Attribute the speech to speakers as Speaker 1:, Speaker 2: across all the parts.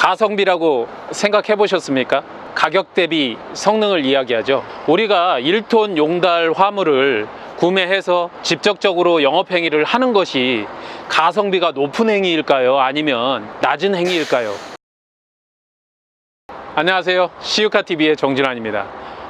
Speaker 1: 가성비라고 생각해 보셨습니까? 가격 대비 성능을 이야기하죠. 우리가 1톤 용달 화물을 구매해서 직접적으로 영업행위를 하는 것이 가성비가 높은 행위일까요? 아니면 낮은 행위일까요? 안녕하세요. 시유카TV의 정진환입니다.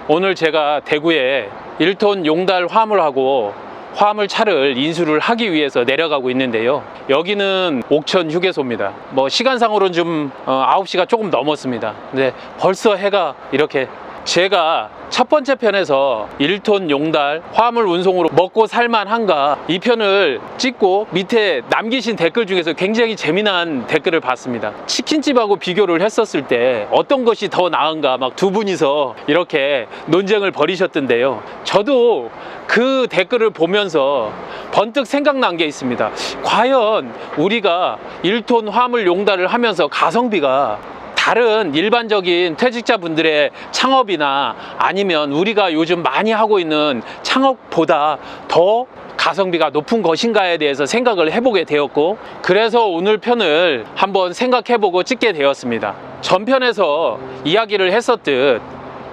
Speaker 1: 오늘 제가 대구에 1톤 용달 화물하고 화물차를 인수를 하기 위해서 내려가고 있는데요. 여기는 옥천 휴게소입니다. 시간상으로는 좀 9시가 조금 넘었습니다. 근데 벌써 해가 이렇게, 제가 첫 번째 편에서 1톤 용달 화물 운송으로 먹고 살만한가 이 편을 찍고 밑에 남기신 댓글 중에서 굉장히 재미난 댓글을 봤습니다. 치킨집하고 비교를 했었을 때 어떤 것이 더 나은가 막 두 분이서 이렇게 논쟁을 벌이셨던데요. 저도 그 댓글을 보면서 번뜩 생각난 게 있습니다. 과연 우리가 1톤 화물 용달을 하면서 가성비가 다른 일반적인 퇴직자분들의 창업이나 아니면 우리가 요즘 많이 하고 있는 창업보다 더 가성비가 높은 것인가에 대해서 생각을 해보게 되었고, 그래서 오늘 편을 한번 생각해보고 찍게 되었습니다. 전편에서 이야기를 했었듯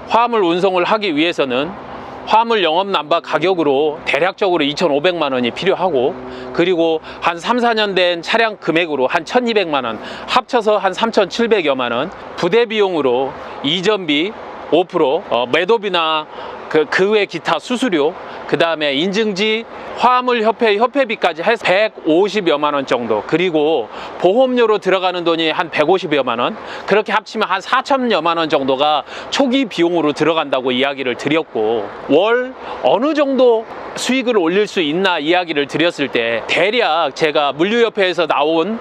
Speaker 1: 화물 운송을 하기 위해서는 화물 영업 남바 가격으로 대략적으로 2,500만 원이 필요하고, 그리고 한 3, 4년 된 차량 금액으로 한 1,200만 원, 합쳐서 한 3,700여만 원, 부대 비용으로 이전비 5%, 매도비나 그 외 기타 수수료, 그 다음에 인증지, 화물협회 협회비까지 해서 150여만 원 정도, 그리고 보험료로 들어가는 돈이 한 150여만 원, 그렇게 합치면 한 4천여만 원 정도가 초기 비용으로 들어간다고 이야기를 드렸고, 월 어느 정도 수익을 올릴 수 있나 이야기를 드렸을 때, 대략 제가 물류협회에서 나온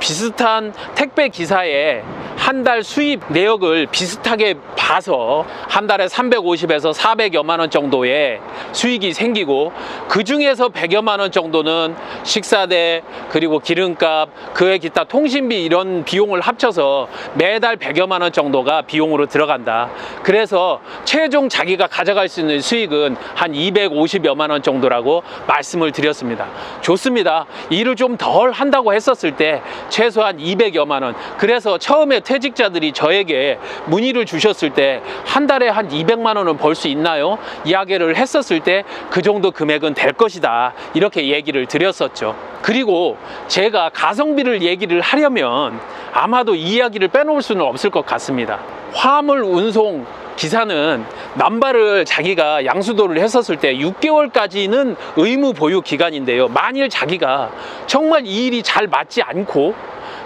Speaker 1: 비슷한 택배 기사의 한 달 수입 내역을 비슷하게 봐서 한 달에 350에서 400여만 원 정도의 수익이 생기고, 그 중에서 100여만 원 정도는 식사대, 그리고 기름값, 그외 기타 통신비 이런 비용을 합쳐서 매달 100여만 원 정도가 비용으로 들어간다. 그래서 최종 자기가 가져갈 수 있는 수익은 한 250여만 원 정도라고 말씀을 드렸습니다. 좋습니다. 일을 좀 덜 한다고 했었을 때 최소한 200여만 원. 그래서 처음에 퇴직자들이 저에게 문의를 주셨을 때 한 달에 한 200만 원은 벌 수 있나요? 이야기를 했었을 때 그 정도 금액은 될 것이다, 이렇게 얘기를 드렸었죠. 그리고 제가 가성비를 얘기를 하려면 아마도 이 이야기를 빼놓을 수는 없을 것 같습니다. 화물 운송 기사는 남바를 자기가 양수도를 했었을 때 6개월까지는 의무 보유 기간인데요. 만일 자기가 정말 이 일이 잘 맞지 않고,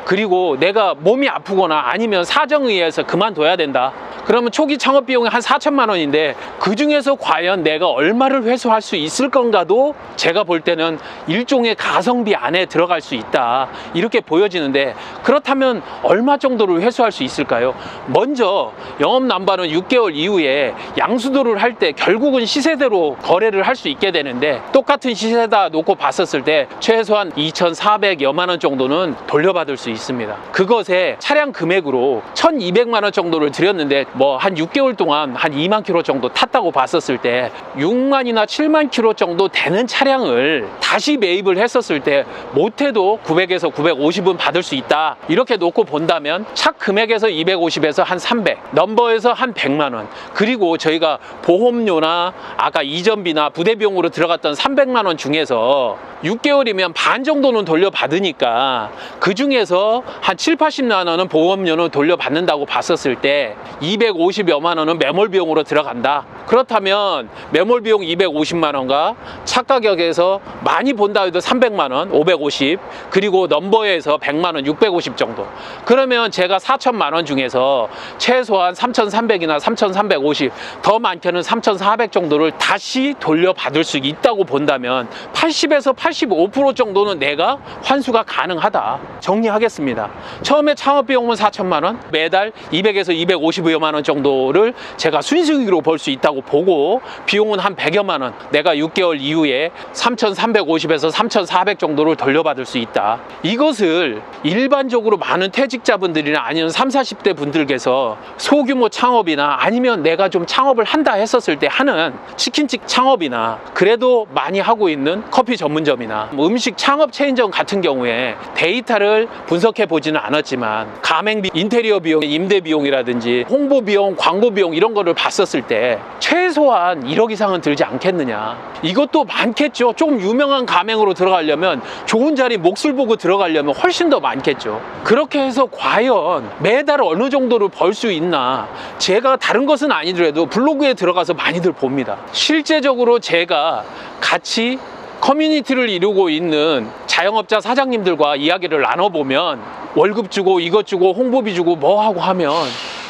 Speaker 1: 그리고 내가 몸이 아프거나 아니면 사정에 의해서 그만둬야 된다, 그러면 초기 창업 비용이 한 4천만 원인데 그 중에서 과연 내가 얼마를 회수할 수 있을 건가도 제가 볼 때는 일종의 가성비 안에 들어갈 수 있다, 이렇게 보여지는데, 그렇다면 얼마 정도를 회수할 수 있을까요? 먼저 영업 남바는 6개월 이후에 양수도를 할 때 결국은 시세대로 거래를 할 수 있게 되는데, 똑같은 시세다 놓고 봤었을 때 최소한 2,400여만 원 정도는 돌려받을 수 있습니다. 그것에 차량 금액으로 1,200만 원 정도를 드렸는데 한 6개월 동안 한 2만 킬로 정도 탔다고 봤었을 때 6만이나 7만 킬로 정도 되는 차량을 다시 매입을 했었을 때 못해도 900에서 950은 받을 수 있다, 이렇게 놓고 본다면 차 금액에서 250에서 한 300, 넘버에서 한 100만 원, 그리고 저희가 보험료나 아까 이전비나 부대 비용으로 들어갔던 300만 원 중에서 6개월이면 반 정도는 돌려받으니까 그 중에서 한 7, 80만 원은 보험료는 돌려받는다고 봤었을 때 250여만 원은 매몰 비용으로 들어간다. 그렇다면 매몰 비용 250만 원과 차 가격에서 많이 본다 해도 300만 원, 550, 그리고 넘버에서 100만 원, 650 정도. 그러면 제가 4천만 원 중에서 최소한 3,300이나 3,350, 더 많게는 3,400 정도를 다시 돌려받을 수 있다고 본다면 80에서 85% 정도는 내가 환수가 가능하다. 정리하겠습니다. 처음에 창업 비용은 4천만 원, 매달 200에서 250여만 200만 원 정도를 제가 순수익으로 벌 수 있다고 보고 비용은 한 100여만 원, 내가 6개월 이후에 3,350에서 3,400 정도를 돌려받을 수 있다. 이것을 일반적으로 많은 퇴직자분들이나 아니면 30, 40대 분들께서 소규모 창업이나 아니면 내가 좀 창업을 한다 했었을 때 하는 치킨집 창업이나 그래도 많이 하고 있는 커피 전문점이나 음식 창업 체인점 같은 경우에 데이터를 분석해 보지는 않았지만 가맹비, 인테리어 비용, 임대 비용이라든지 홍보 비용, 광고 비용 이런 거를 봤었을 때 최소한 1억 이상은 들지 않겠느냐. 이것도 많겠죠. 조금 유명한 가맹으로 들어가려면 좋은 자리 몫을 보고 들어가려면 훨씬 더 많겠죠. 그렇게 해서 과연 매달 어느 정도를 벌 수 있나. 제가 다른 것은 아니더라도 블로그에 들어가서 많이들 봅니다. 실제적으로 제가 같이 커뮤니티를 이루고 있는 자영업자 사장님들과 이야기를 나눠보면 월급 주고 이것 주고 홍보비 주고 뭐 하고 하면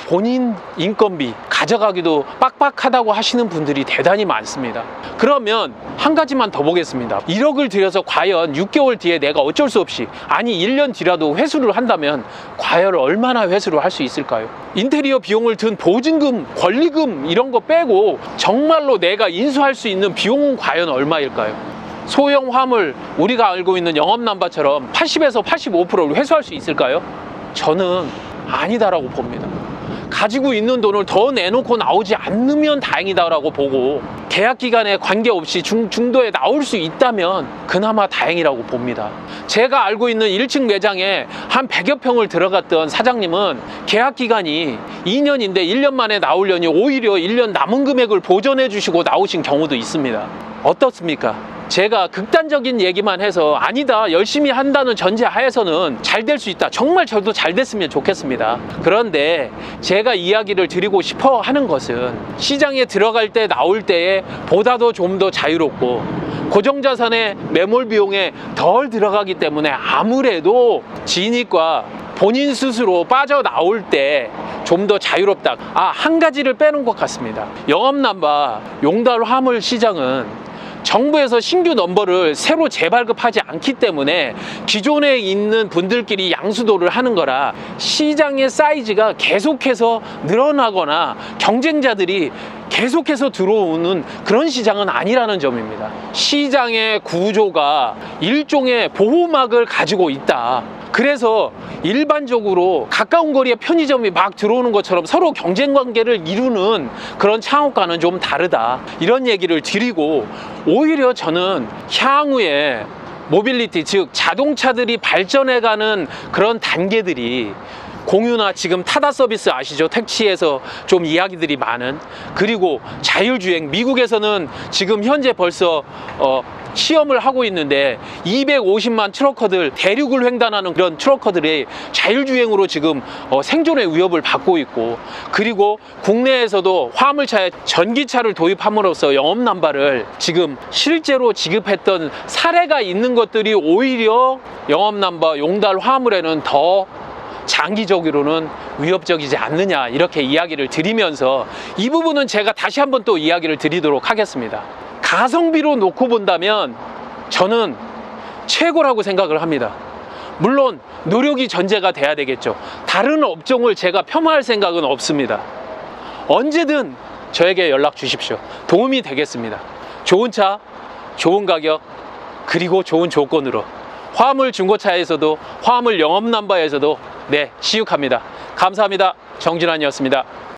Speaker 1: 본인 인건비 가져가기도 빡빡하다고 하시는 분들이 대단히 많습니다. 그러면 한 가지만 더 보겠습니다. 1억을 들여서 과연 6개월 뒤에 내가 어쩔 수 없이, 아니 1년 뒤라도 회수를 한다면 과연 얼마나 회수를 할 수 있을까요? 인테리어 비용을 든 보증금, 권리금 이런 거 빼고 정말로 내가 인수할 수 있는 비용은 과연 얼마일까요? 소형 화물, 우리가 알고 있는 영업남바처럼 80에서 85%를 회수할 수 있을까요? 저는 아니다라고 봅니다. 가지고 있는 돈을 더 내놓고 나오지 않으면 다행이다라고 보고 계약 기간에 관계없이 중도에 나올 수 있다면 그나마 다행이라고 봅니다. 제가 알고 있는 1층 매장에 한 100여 평을 들어갔던 사장님은 계약 기간이 2년인데 1년 만에 나오려니 오히려 1년 남은 금액을 보전해 주시고 나오신 경우도 있습니다. 어떻습니까? 제가 극단적인 얘기만 해서 아니다, 열심히 한다는 전제 하에서는 잘 될 수 있다. 정말 저도 잘 됐으면 좋겠습니다. 그런데 제가 이야기를 드리고 싶어 하는 것은 시장에 들어갈 때 나올 때에 보다도 좀 더 자유롭고 고정자산의 매몰 비용에 덜 들어가기 때문에 아무래도 진입과 본인 스스로 빠져나올 때 좀 더 자유롭다. 한 가지를 빼놓은 것 같습니다. 영업남바 용달 화물 시장은 정부에서 신규 넘버를 새로 재발급하지 않기 때문에 기존에 있는 분들끼리 양수도를 하는 거라 시장의 사이즈가 계속해서 늘어나거나 경쟁자들이 계속해서 들어오는 그런 시장은 아니라는 점입니다. 시장의 구조가 일종의 보호막을 가지고 있다. 그래서 일반적으로 가까운 거리에 편의점이 막 들어오는 것처럼 서로 경쟁 관계를 이루는 그런 창업과는 좀 다르다. 이런 얘기를 드리고, 오히려 저는 향후에 모빌리티, 즉 자동차들이 발전해가는 그런 단계들이 공유나 지금 타다 서비스 아시죠? 택시에서 좀 이야기들이 많은, 그리고 자율주행, 미국에서는 지금 현재 벌써 시험을 하고 있는데 250만 트러커들, 대륙을 횡단하는 그런 트러커들이 자율주행으로 지금 생존의 위협을 받고 있고, 그리고 국내에서도 화물차에 전기차를 도입함으로써 영업남바를 지금 실제로 지급했던 사례가 있는 것들이 오히려 영업남바 용달 화물에는 더 장기적으로는 위협적이지 않느냐, 이렇게 이야기를 드리면서 이 부분은 제가 다시 한번 또 이야기를 드리도록 하겠습니다. 가성비로 놓고 본다면 저는 최고라고 생각을 합니다. 물론 노력이 전제가 돼야 되겠죠. 다른 업종을 제가 폄하할 생각은 없습니다. 언제든 저에게 연락 주십시오. 도움이 되겠습니다. 좋은 차, 좋은 가격, 그리고 좋은 조건으로 화물 중고차에서도 화물 영업남바에서도 시육합니다. 감사합니다. 정진환이었습니다.